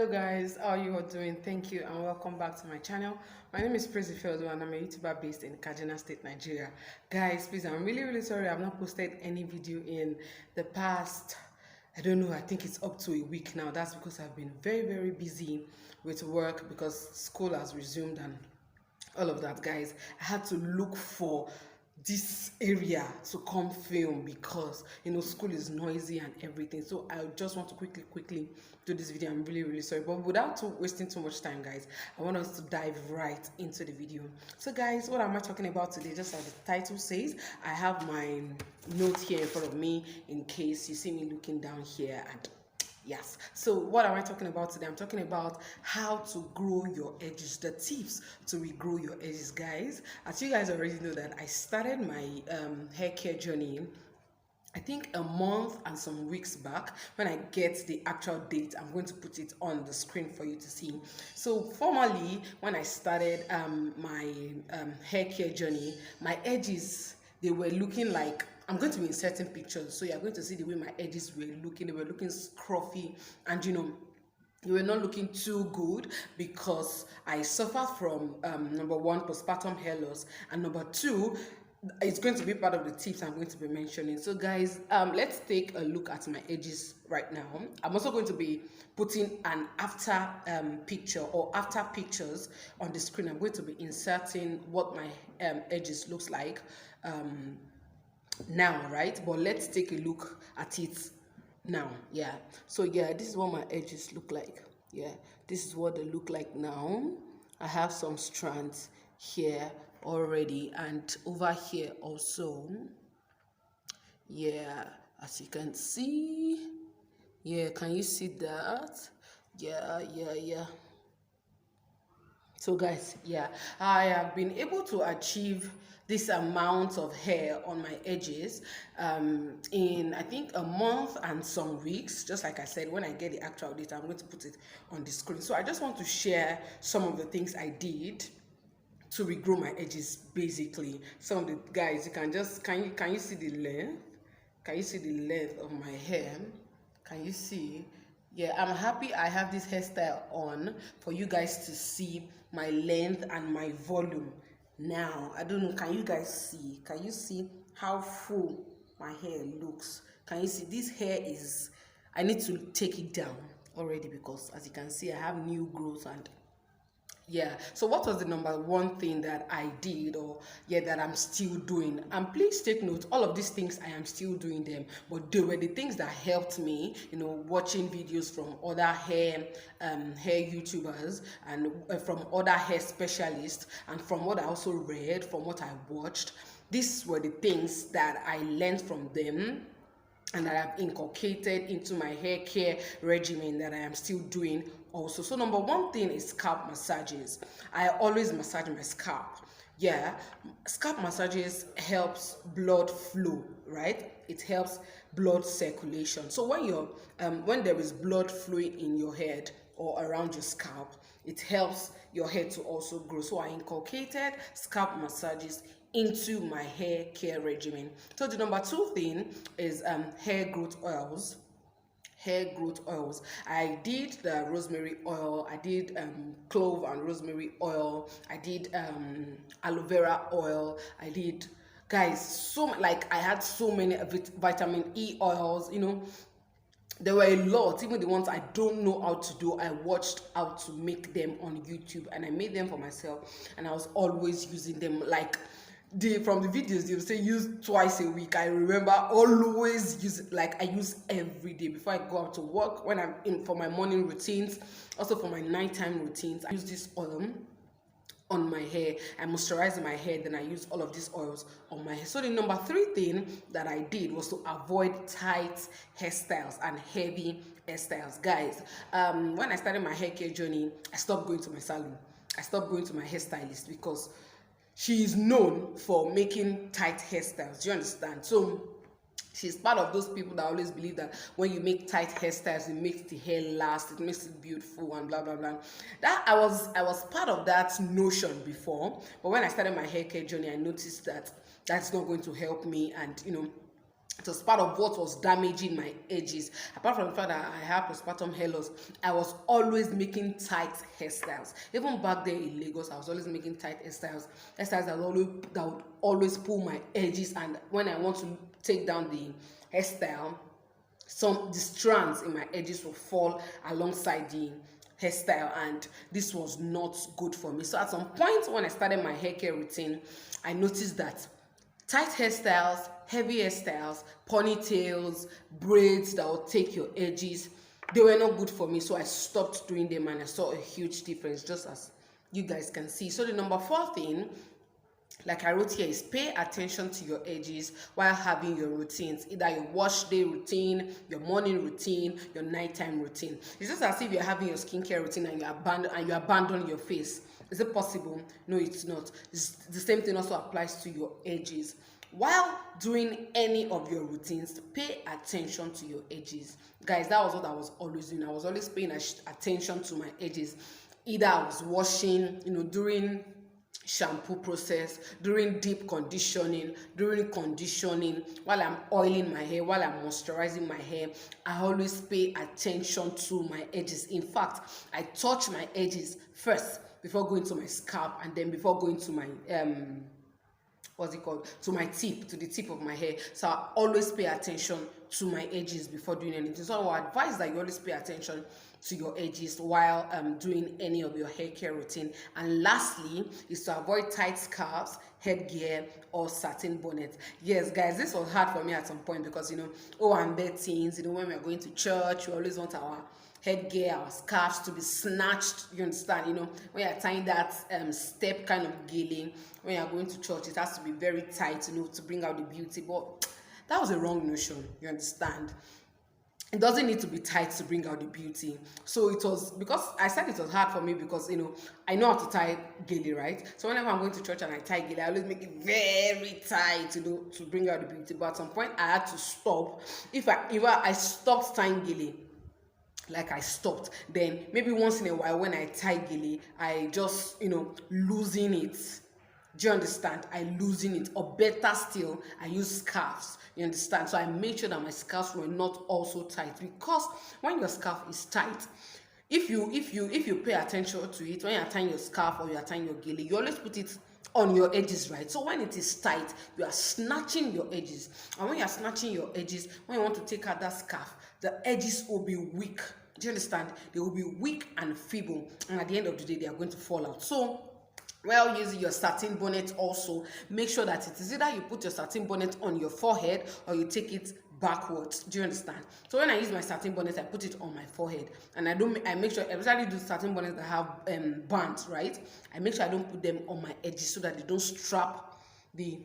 Hello guys, how are you all doing? Thank you and welcome back to my channel. My name is Prezi Feldo and I'm a YouTuber based in Kaduna State, Nigeria. Guys, please, I'm really sorry I've not posted any video in the past, I don't know, I think it's up to a week now. That's because I've been very busy with work because school has resumed and all of that. Guys, I had to look for this area to come film because school is noisy and everything. So I just want to quickly do this video. I'm really sorry, but without wasting too much time, guys, I want us to dive right into the video. So guys, what am I talking about today? Just like the title says, I have my note here in front of me in case you see me looking down here. And yes, so what am I talking about today? I'm talking about how to grow your edges, the tips to regrow your edges. Guys, as you guys already know, that I started my hair care journey I think a month and some weeks back. When I get the actual date, I'm going to put it on the screen for you to see. So formally, when I started my hair care journey, my edges, they were looking like, I'm going to be inserting pictures, so you're going to see the way my edges were looking. They were looking scruffy, and they were not looking too good because I suffered from number one, postpartum hair loss, and number two, it's going to be part of the tips I'm going to be mentioning. So guys, let's take a look at my edges right now. I'm also going to be putting an after picture or after pictures on the screen. I'm going to be inserting what my edges looks like now, right? But let's take a look at it now. Yeah, so yeah, this is what my edges look like. Yeah, this is what they look like now. I have some strands here already and over here also. Yeah, as you can see. Yeah, can you see that? Yeah. So guys, yeah, I have been able to achieve this amount of hair on my edges in I think a month and some weeks. Just like I said, when I get the actual data, I'm going to put it on the screen. So I just want to share some of the things I did to regrow my edges. Basically, some of the guys, you can you see the length? Can you see the length of my hair? Can you see? Yeah, I'm happy I have this hairstyle on for you guys to see my length and my volume. Now, I don't know, can you guys see? Can you see how full my hair looks? Can you see this hair is, I need to take it down already because as you can see, I have new growth. And yeah, so what was the number one thing that I did, or that I'm still doing? And please take note, all of these things I am still doing them, but they were the things that helped me, watching videos from other hair YouTubers and from other hair specialists, and from what I also read, from what I watched. These were the things that I learned from them and that I've inculcated into my hair care regimen that I am still doing also. So number one thing is scalp massages. I always massage my scalp. Yeah, scalp massages helps blood flow, right? It helps blood circulation. So when there is blood flowing in your head or around your scalp, it helps your hair to also grow. So I inculcated scalp massages into my hair care regimen. So the number two thing is hair growth oils. I did the rosemary oil, I did clove and rosemary oil, I did aloe vera oil, I did, guys, I had so many vitamin E oils. There were a lot, even the ones I don't know how to do. I watched how to make them on YouTube and I made them for myself, and I was always using them. From the videos, they will say use twice a week. I remember always use it, I use every day before I go out to work, when I'm in for my morning routines, also for my nighttime routines. I use this oil on my hair. I moisturize my hair, then I use all of these oils on my hair. So the number three thing that I did was to avoid tight hairstyles and heavy hairstyles. Guys, when I started my hair care journey, I stopped going to my salon. I stopped going to my hairstylist because she is known for making tight hairstyles. Do you understand? So she's part of those people that always believe that when you make tight hairstyles, it makes the hair last, it makes it beautiful, and blah blah blah. That I was part of that notion before, but when I started my hair care journey, I noticed that that's not going to help me, and It was part of what was damaging my edges. Apart from the fact that I have postpartum hair loss, I was always making tight hairstyles. Even back there in Lagos, I was always making tight hairstyles that would always pull my edges. And when I want to take down the hairstyle, the strands in my edges will fall alongside the hairstyle, and this was not good for me. So at some point when I started my hair care routine, I noticed that tight hairstyles, heavy hairstyles, ponytails, braids that will take your edges, they were not good for me. So I stopped doing them, and I saw a huge difference, just as you guys can see. So the number 4 thing, like I wrote here, is pay attention to your edges while having your routines, either your wash day routine, your morning routine, your nighttime routine. It's just as if you're having your skincare routine and you abandon your face. Is it possible? No, it's not. The same thing also applies to your edges. While doing any of your routines, pay attention to your edges. Guys, that was what I was always doing. I was always paying attention to my edges. Either I was washing, during shampoo process, during deep conditioning, during conditioning, while I'm oiling my hair, while I'm moisturizing my hair, I always pay attention to my edges. In fact, I touch my edges first before going to my scalp, and then before going to my to my tip, to the tip of my hair. So I always pay attention to my edges before doing anything. So I would advise that you always pay attention to your edges while doing any of your hair care routine. And lastly is to avoid tight scarves, headgear, or satin bonnet. Yes, guys, this was hard for me at some point because I'm there teens, when we're going to church, we always want our headgear, our scarves to be snatched. You understand? When you're tying that step kind of gele, when you're going to church, it has to be very tight, to bring out the beauty. But that was a wrong notion. You understand? It doesn't need to be tight to bring out the beauty. So it was, because I said it was hard for me because I know how to tie gele, right? So whenever I'm going to church and I tie gele, I always make it very tight, to bring out the beauty. But at some point I had to stop. If I stopped tying gele, like I stopped, then maybe once in a while when I tie gele, I just loosen it. Do you understand? I loosen it, or better still, I use scarves. You understand? So I make sure that my scarves were not also tight, because when your scarf is tight, if you pay attention to it, when you're tying your scarf or you're tying your gele, you always put it on your edges, right? So when it is tight, you are snatching your edges, and when you are snatching your edges, when you want to take out that scarf, the edges will be weak. Do you understand? They will be weak and feeble, and at the end of the day, they are going to fall out. So while using your satin bonnet, also make sure that it is either you put your satin bonnet on your forehead or you take it backwards. Do you understand? So when I use my satin bonnet, I put it on my forehead, and I make sure, especially do satin bonnets that have bands, right? I make sure I don't put them on my edges so that they don't strap the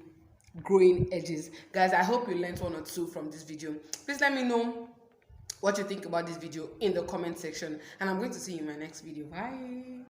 growing edges. Guys, I hope you learned 1 or 2 from this video. Please let me know what you think about this video in the comment section, and I'm going to see you in my next video. Bye.